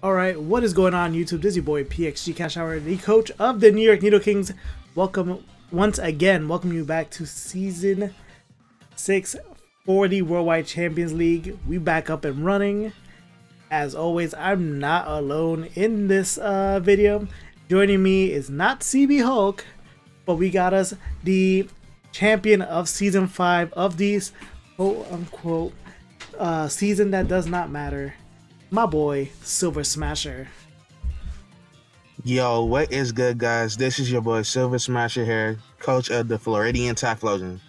Alright, what is going on YouTube? This is your boy PXG Cash Hour, the coach of the New York Needle Kings. Welcome you back to Season 6 for the Worldwide Champions League. We back up and running. As always, I'm not alone in this video. Joining me is not CB Hulk, but we got us the champion of Season 5 of these quote-unquote season that does not matter. My boy, Silver Smasher. Yo, what is good, guys? This is your boy, Silver Smasher here, coach of the Floridian Typhlosion.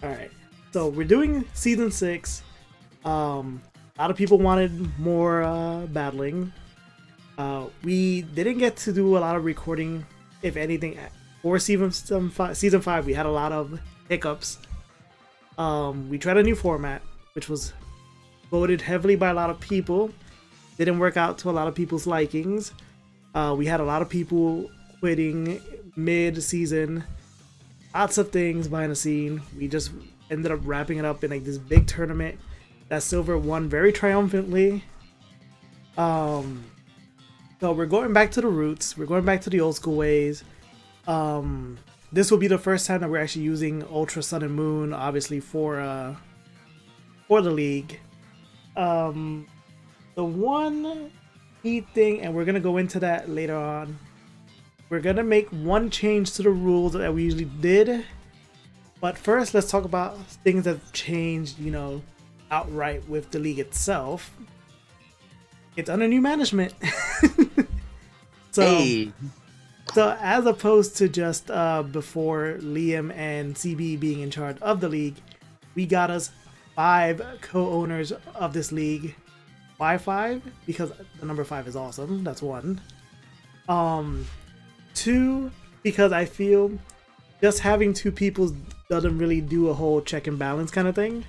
Alright, so we're doing Season 6. A lot of people wanted more battling. We didn't get to do a lot of recording, if anything, for Season 5. We had a lot of hiccups. We tried a new format, which was voted heavily by a lot of people. Didn't work out to a lot of people's likings. We had a lot of people quitting mid-season. Lots of things behind the scene. We just ended up wrapping it up in like this big tournament that Silver won very triumphantly. So we're going back to the roots. We're going back to the old school ways. This will be the first time that we're actually using Ultra Sun and Moon, obviously for the league. The one key thing, and we're gonna go into that later on, we're gonna make one change to the rules that we usually did. But first, let's talk about things that have changed, you know, outright with the league itself. It's under new management. So as opposed to just before Liam and CB being in charge of the league, we got us 5 co-owners of this league. Why 5? Because the number 5 is awesome. That's 1. 2, because I feel just having 2 people doesn't really do a whole check and balance kind of thing.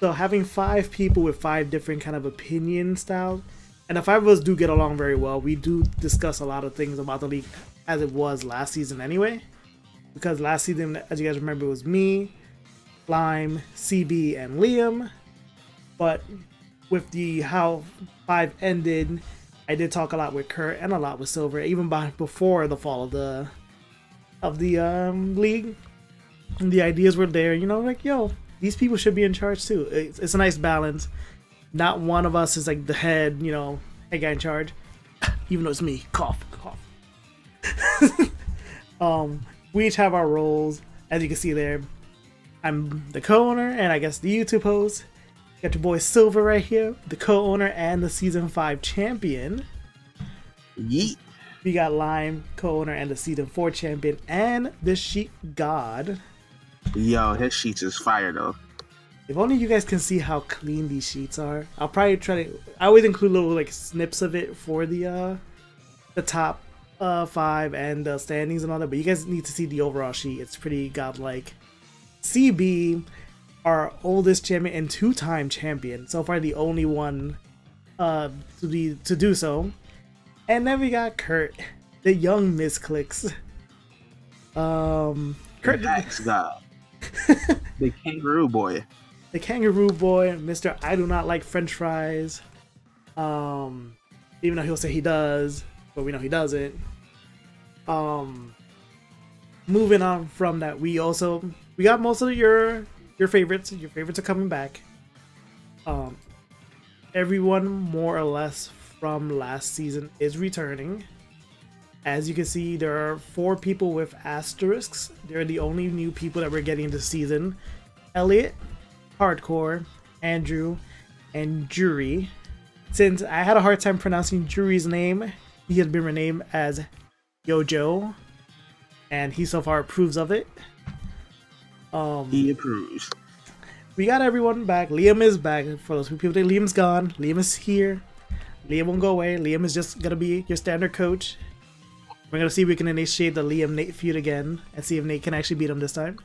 So having 5 people with 5 different kind of opinion styles, and the 5 of us do get along very well. We do discuss a lot of things about the league as it was last season anyway. Because last season, as you guys remember, it was me, Lime, CB, and Liam. But with the how 5 ended, I did talk a lot with Kurt and a lot with Silver, even before the fall of the league. And the ideas were there, you know, like, yo, these people should be in charge too. It's a nice balance. Not one of us is like the head, you know, head guy in charge. Even though it's me. Cough, cough. We each have our roles, as you can see there. I'm the co-owner and I guess the YouTube host. Got your boy Silver right here, the co-owner and the Season 5 champion. Yeet. We got Lime, co-owner and the Season 4 champion, and the Sheet God. Yo, his sheets is fire though. If only you guys can see how clean these sheets are. I'll probably try to. I always include little like snips of it for the top 5 and the standings and all that. But you guys need to see the overall sheet. It's pretty godlike. CB, our oldest champion and 2-time champion, so far the only one to do so. And then we got Kurt, the young misclicks. Kurt, the God. The kangaroo boy. The kangaroo boy, Mr. I do not like French fries. Even though he'll say he does, but we know he doesn't. Moving on from that, we got most of your favorites. Your favorites are coming back. Everyone more or less from last season is returning. As you can see, there are 4 people with asterisks. They're the only new people that we're getting this season. Elliot, Hardcore, Andrew, and Jury. Since I had a hard time pronouncing Jury's name, he has been renamed as Yojo, and he so far approves of it. He approves. We got everyone back. Liam is back. For those people think Liam's gone, Liam is here. Liam won't go away. Liam is just gonna be your standard coach. We're gonna see if we can initiate the Liam-Nate feud again and see if Nate can actually beat him this time.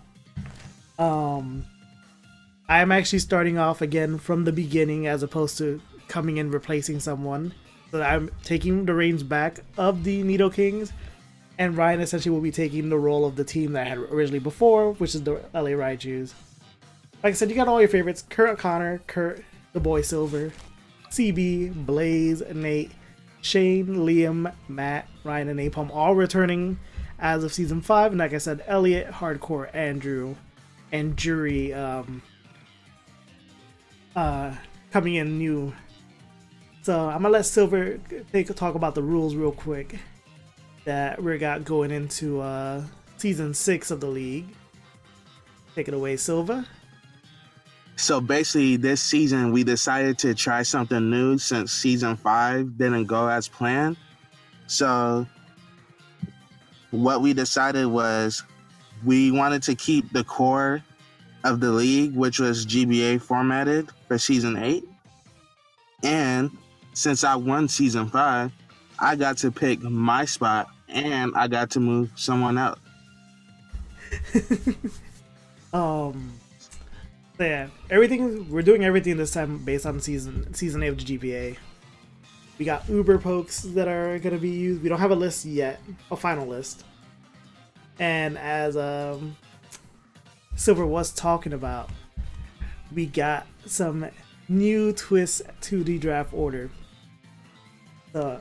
I'm actually starting off again from the beginning as opposed to coming in replacing someone. So I'm taking the reins back of the Needle Kings, and Ryan essentially will be taking the role of the team that I had originally before, which is the LA Raijus. Like I said, you got all your favorites: Kurt O'Connor, Kurt, the boy Silver, CB, Blaze, Nate, Shane, Liam, Matt, Ryan, and Napalm all returning as of season 5. And like I said, Elliot, Hardcore, Andrew, and Jury coming in new. So I'm gonna let Silver talk about the rules real quick that we got going into season 6 of the league. Take it away, Silva. So basically, this season we decided to try something new since season 5 didn't go as planned. So what we decided was we wanted to keep the core of the league, which was GBA formatted for season 8. And since I won season 5, I got to pick my spot and I got to move someone out. Yeah, we're doing everything this time based on season 8 of the GBA. We got Uber pokes that are gonna be used. We don't have a list yet, a final list. And as Silver was talking about, we got some new twists to the draft order. So,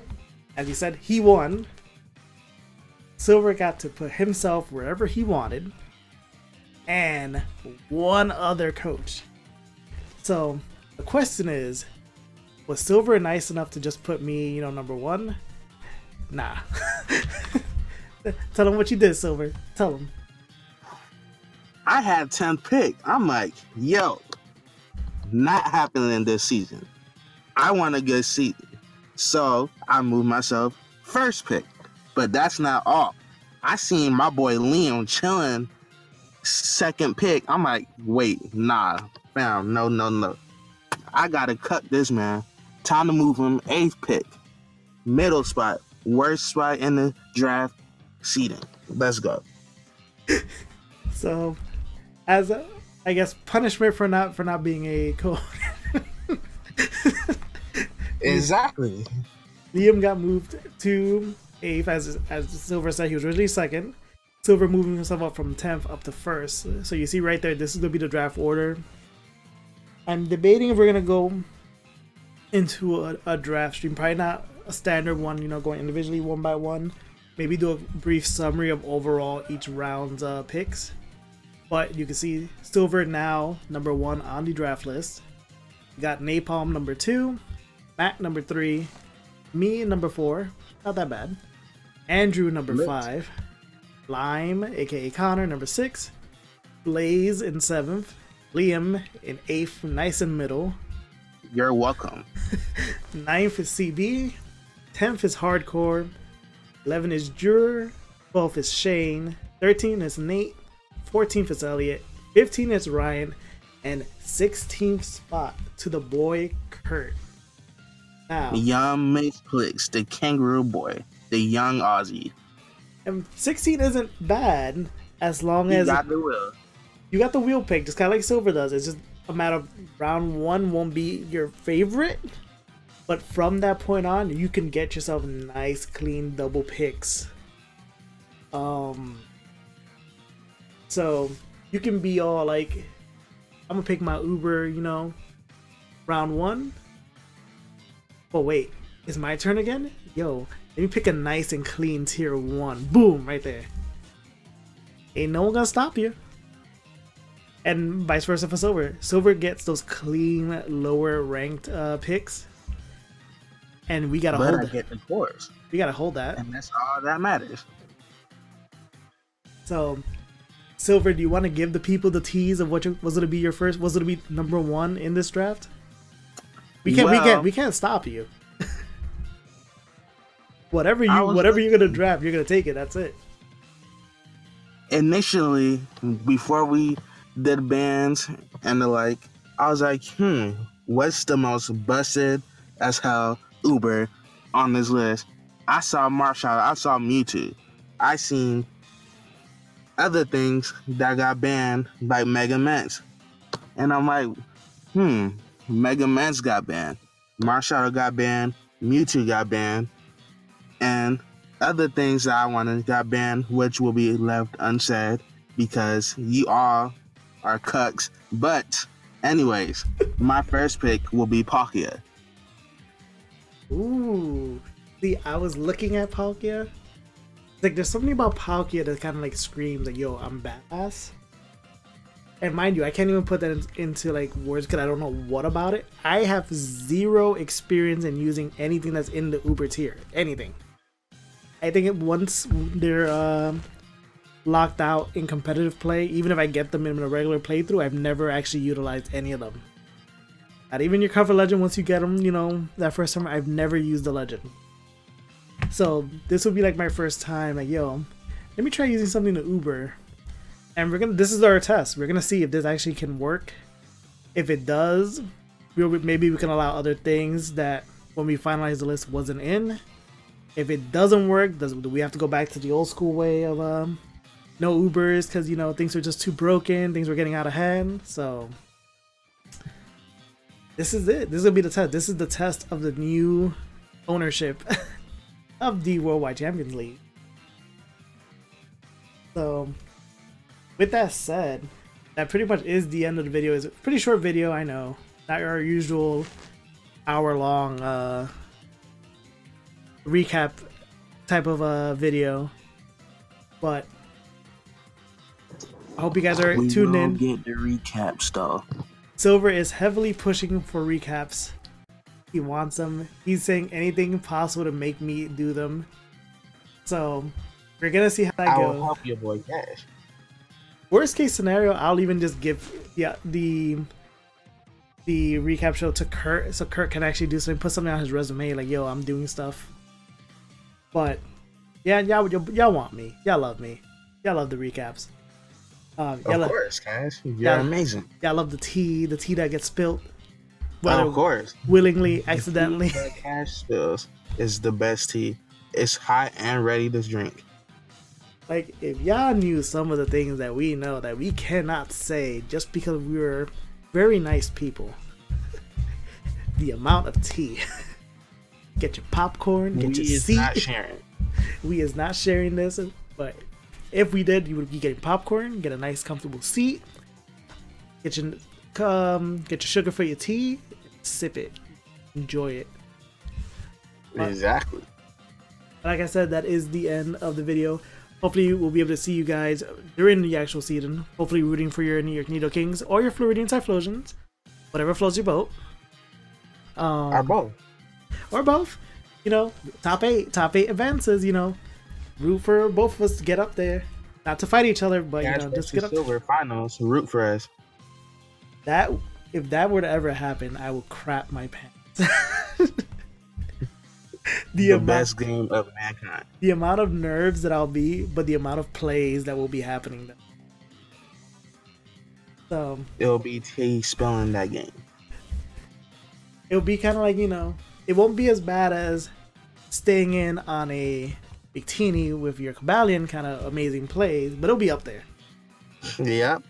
as he said, he won. Silver got to put himself wherever he wanted, and one other coach. So the question is, was Silver nice enough to just put me, number 1? Nah. Tell him what you did, Silver. Tell him. I had 10th pick. I'm like, yo, not happening this season. I want a good season. So I moved myself first pick. But that's not all. I seen my boy Liam chilling second pick. I'm like, wait, nah, fam, no. I gotta cut this man. Time to move him 8th pick. Middle spot. Worst spot in the draft. Seating. Let's go. So, as I guess punishment for not being a coach. Exactly. Liam got moved to 8th, as Silver said, he was originally 2nd. Silver moving himself up from 10th up to 1st. So you see right there, this is going to be the draft order. I'm debating if we're going to go into a draft stream. Probably not a standard one, going individually one by one. Maybe do a brief summary of overall each round's picks. But you can see Silver now number 1 on the draft list. We got Napalm number 2, Matt number 3, me number 4, not that bad. Andrew number 5, Lime, aka Connor, number 6, Blaze in 7th, Liam in 8th, nice in middle. You're welcome. 9th is CB, 10th is Hardcore, 11th is Juror, 12th is Shane, 13th is Nate, 14th is Elliot, 15th is Ryan, and 16th spot to the boy Kurt. Now, Young Mace Clicks, the kangaroo boy, the young Aussie. And 16 isn't bad as long as you got the wheel. You got the wheel pick, just kind of like Silver does. It's just a matter of round 1 won't be your favorite, but from that point on, you can get yourself nice, clean double picks. So you can be all like, I'm gonna pick my Uber, round 1. But wait, it's my turn again? Yo, let me pick a nice and clean tier 1. Boom, right there. Ain't no one gonna stop you. And vice versa for Silver. Silver gets those clean, lower ranked picks. And we gotta hold that. Get the course. We gotta hold that. And that's all that matters. So, Silver, do you want to give the people the tease of what was it to be your first? Was it to be number 1 in this draft? We can't stop you. whatever you're gonna draft, you're gonna take it. That's it. Initially, before we did bands and the like, I was like, what's the most busted as hell Uber on this list? I saw Marshall, I saw Mewtwo, I seen other things that got banned, like Mega Ments, and I'm like, Mega Ments got banned, Marshall got banned, Mewtwo got banned, and other things that I wanted got banned, which will be left unsaid because you all are cucks. But anyways, my first pick will be Palkia. Ooh. See, I was looking at Palkia. Like, there's something about Palkia that kind of like screams like, yo, I'm badass. And mind you, I can't even put that into like words because I don't know what about it. I have zero experience in using anything that's in the Uber tier. Anything. I think once they're locked out in competitive play, even if I get them in a regular playthrough, I've never actually utilized any of them. Not even your cover legend, once you get them, you know, that first time, I've never used the legend. So this will be like my first time, like, yo, let me try using something to Uber. And this is our test. We're gonna see if this actually can work. If it does, maybe we can allow other things that when we finalize the list wasn't in. If it doesn't work, do we have to go back to the old school way of no Ubers because, you know, things are just too broken, things were getting out of hand. So this is it. This will be the test. This is the test of the new ownership of the Worldwide Champions League. So with that said, that pretty much is the end of the video. It's a pretty short video, I know. Not our usual hour-long recap type of video. But I hope you guys are tuned in. We will get the recaps, though. Silver is heavily pushing for recaps. He wants them. He's saying anything possible to make me do them. So we're gonna see how that goes. I will help your boy Kash. Worst case scenario, I'll even just give the recap show to Kurt, so Kurt can actually do something, put something on his resume, like, yo, I'm doing stuff. But yeah, y'all want me, y'all love me, y'all love the recaps. Of course, Kash, you're amazing. Y'all love the tea that gets spilt. Well, of course, willingly, accidentally. The tea that Kash spills is the best tea. It's hot and ready to drink. Like, if y'all knew some of the things that we know that we cannot say just because we were very nice people. The amount of tea. Get your popcorn, get your seat. Not sharing. We is not sharing this, but if we did, you would be getting popcorn, get a nice comfortable seat, get your sugar for your tea, sip it, enjoy it. Exactly. Like I said, that is the end of the video. Hopefully we'll be able to see you guys during the actual season. Hopefully rooting for your New York Nido Kings or your Floridian Typhlosions. Whatever floats your boat. Or both. Or both. You know, top eight advances, you know. Root for both of us to get up there. Not to fight each other, but, you know, just get up. Silver finals, root for us. If that were to ever happen, I will crap my pants. the best game of mankind. The amount of nerves that I'll be, but the amount of plays that will be happening then. So it'll be T spelling that game. It'll be kind of like, you know, it won't be as bad as staying in on a Victini with your Cobalion kind of amazing plays, but it'll be up there. Yep.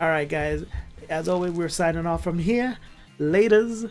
All right, guys. As always, we're signing off from here. Laters.